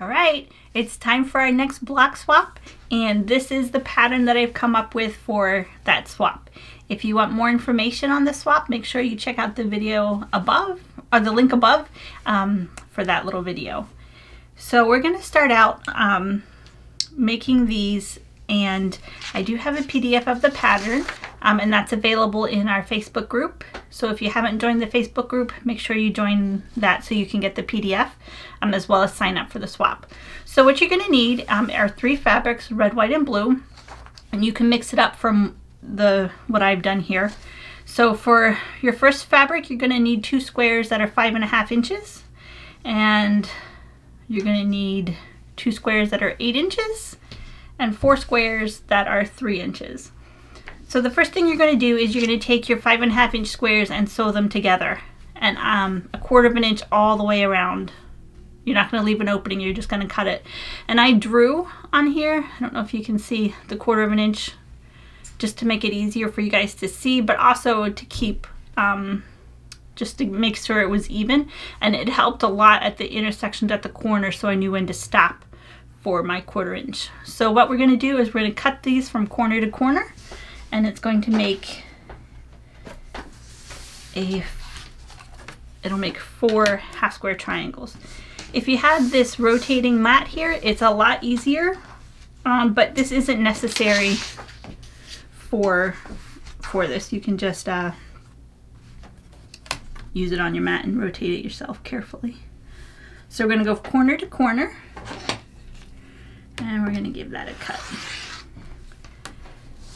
All right, it's time for our next block swap, and this is the pattern that I've come up with for that swap. If you want more information on the swap, make sure you check out the video above, or the link above, for that little video. So we're going to start out making these, and I do have a PDF of the pattern, and that's available in our Facebook group. So if you haven't joined the Facebook group, make sure you join that so you can get the PDF, as well as sign up for the swap. So what you're going to need are 3 fabrics, red, white, and blue, and you can mix it up from what I've done here. So for your first fabric, you're going to need 2 squares that are 5.5 inches, and you're going to need 2 squares that are 8 inches, and 4 squares that are 3 inches. So the first thing you're going to do is you're going to take your 5.5 inch squares and sew them together, and 1/4 inch all the way around. You're not going to leave an opening, you're just going to cut it. And I drew on here, I don't know if you can see the 1/4 inch, just to make it easier for you guys to see, but also to keep, just to make sure it was even. And it helped a lot at the intersections at the corner, so I knew when to stop for my 1/4 inch. So what we're going to do is we're going to cut these from corner to corner, and it's going to make it'll make 4 half square triangles. If you had this rotating mat here, it's a lot easier, but this isn't necessary for this. You can just use it on your mat and rotate it yourself carefully. So we're going to go corner to corner, and we're going to give that a cut.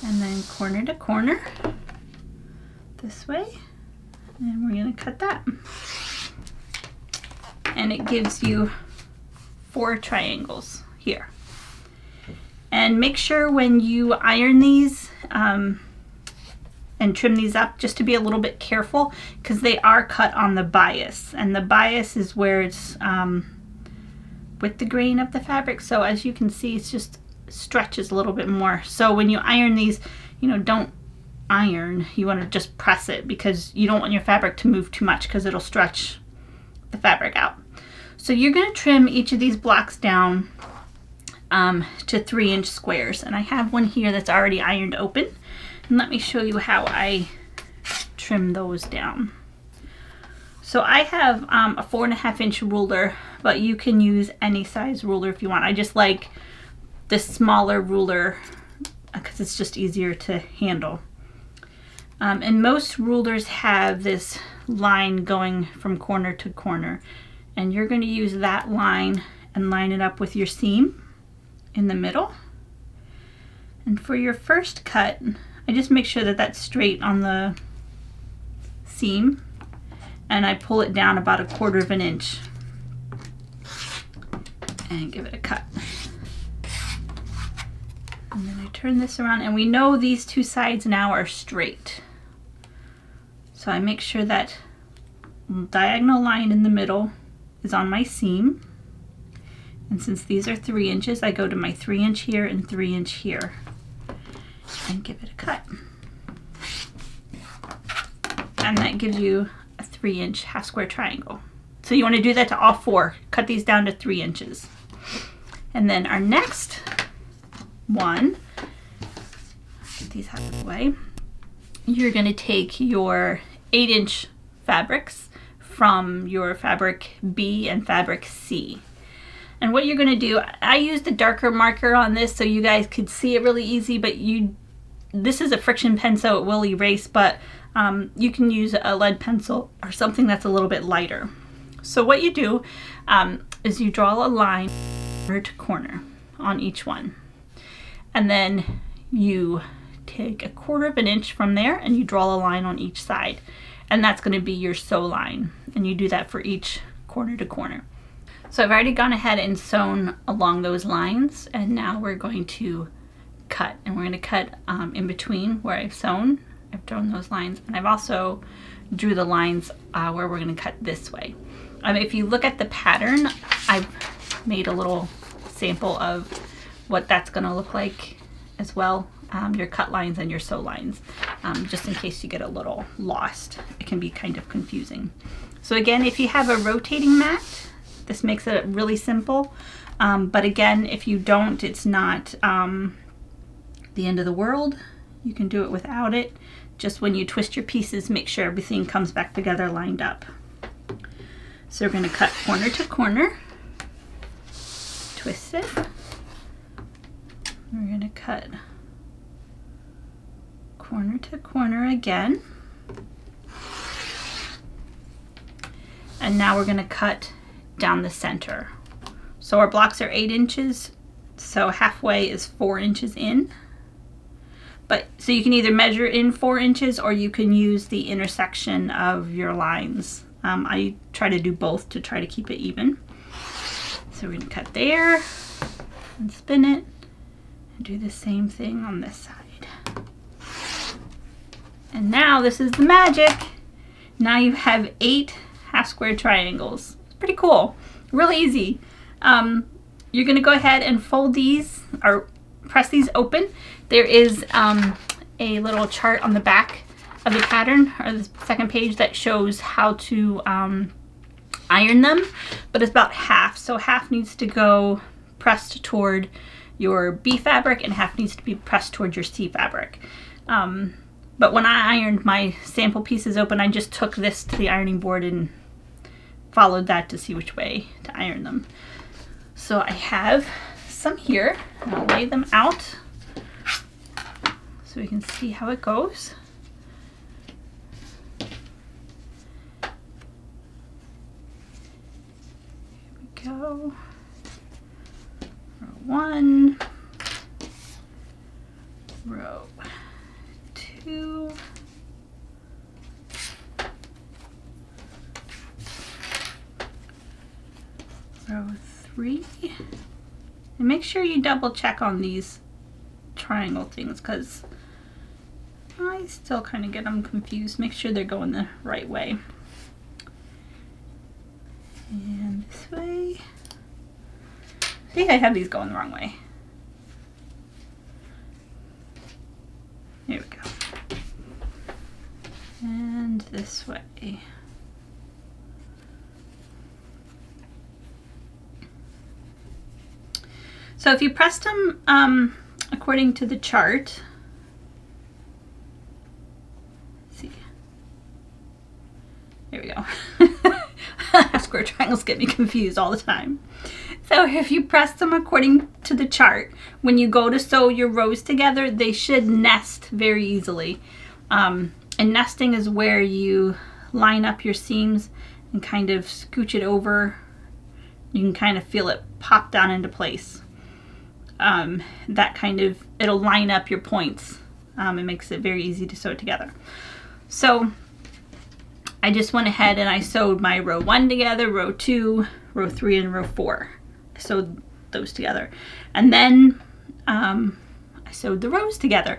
And then corner to corner this way, and we're going to cut that. And it gives you 4 triangles here. And make sure when you iron these and trim these up, just to be a little bit careful, because they are cut on the bias, and the bias is where it's with the grain of the fabric. So as you can see, it's just stretches a little bit more. So when you iron these, don't iron, you want to just press it, because you don't want your fabric to move too much, because it'll stretch the fabric out. So you're going to trim each of these blocks down to 3 inch squares, and I have one here that's already ironed open, and let me show you how I trim those down. So I have a 4.5 inch ruler, but you can use any size ruler if you want. I just like this smaller ruler because it's just easier to handle. And most rulers have this line going from corner to corner, and you're going to use that line and line it up with your seam in the middle. And for your first cut, I just make sure that that's straight on the seam, and I pull it down about 1/4 inch and give it a cut. And then I turn this around, and we know these 2 sides now are straight. So I make sure that diagonal line in the middle is on my seam. And since these are 3 inches, I go to my 3 inch here and 3 inch here and give it a cut. And that gives you a 3 inch half square triangle. So you want to do that to all 4. Cut these down to 3 inches. And then our next one, get these out of the way, you're going to take your 8 inch fabrics from your fabric B and fabric C. And what you're going to do, I used a darker marker on this so you guys could see it really easy, but this is a friction pen, so it will erase, but you can use a lead pencil or something that's a little bit lighter. So what you do is you draw a line corner to corner on each one. And then you take 1/4 inch from there and you draw a line on each side. And that's going to be your sew line. And you do that for each corner to corner. So I've already gone ahead and sewn along those lines. And now we're going to cut. And we're going to cut in between where I've sewn. I've drawn those lines. And I've also drew the lines where we're going to cut this way. If you look at the pattern, I've made a little sample of what that's going to look like as well, your cut lines and your sew lines, just in case you get a little lost. It can be kind of confusing. So again, if you have a rotating mat, This makes it really simple. But again, if you don't, it's not the end of the world. You can do it without it. Just when you twist your pieces, make sure everything comes back together lined up. So we're going to cut corner to corner, twist it. We're going to cut corner to corner again. And now we're going to cut down the center. So our blocks are 8 inches, so halfway is 4 inches in. But so you can either measure in 4 inches or you can use the intersection of your lines. I try to do both to try to keep it even. So we're going to cut there and spin it and do the same thing on this side. And now this is the magic. Now you have 8 half square triangles. It's pretty cool. Really easy. You're going to go ahead and fold these or press these open. There is a little chart on the back of the pattern or the second page that shows how to iron them, but it's about half. So half needs to go pressed toward your B fabric and half needs to be pressed toward your C fabric. But when I ironed my sample pieces open, I just took this to the ironing board and followed that to see which way to iron them. So I have some here, and I'll lay them out so we can see how it goes. Here we go. Row 1, row 2, row 3. And make sure you double check on these triangle things because I still kind of get them confused. Make sure they're going the right way. And this way. I think I have these going the wrong way. Here we go. And this way. So if you pressed them according to the chart, let's see, there we go. Square triangles get me confused all the time. So if you press them according to the chart, when you go to sew your rows together, they should nest very easily. And nesting is where you line up your seams and kind of scooch it over. You can kind of feel it pop down into place. That kind of, it'll line up your points. It makes it very easy to sew it together. So I just went ahead and I sewed my row 1 together, row 2, row 3, and row 4. I sewed those together. And then I sewed the rows together.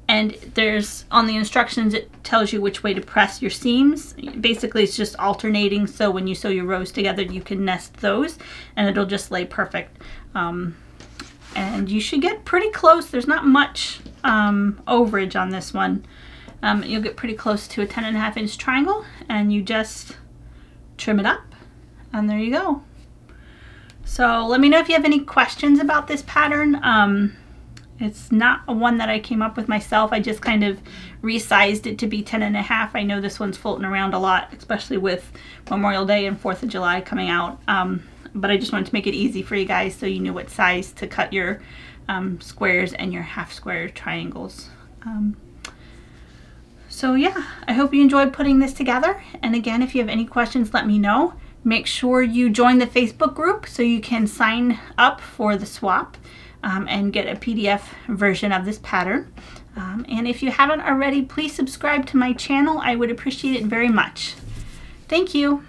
And there's, on the instructions, it tells you which way to press your seams. Basically, it's just alternating, so when you sew your rows together, you can nest those, and it'll just lay perfect. And you should get pretty close. There's not much overage on this one. You'll get pretty close to a 10.5 inch triangle, and you just trim it up, and there you go. So let me know if you have any questions about this pattern. It's not one that I came up with myself. I just kind of resized it to be 10.5. I know this one's floating around a lot, especially with Memorial Day and 4th of July coming out. But I just wanted to make it easy for you guys so you knew what size to cut your squares and your half square triangles. So yeah, I hope you enjoyed putting this together. And again, if you have any questions, let me know. Make sure you join the Facebook group so you can sign up for the swap. And get a PDF version of this pattern. And if you haven't already, please subscribe to my channel. I would appreciate it very much. Thank you.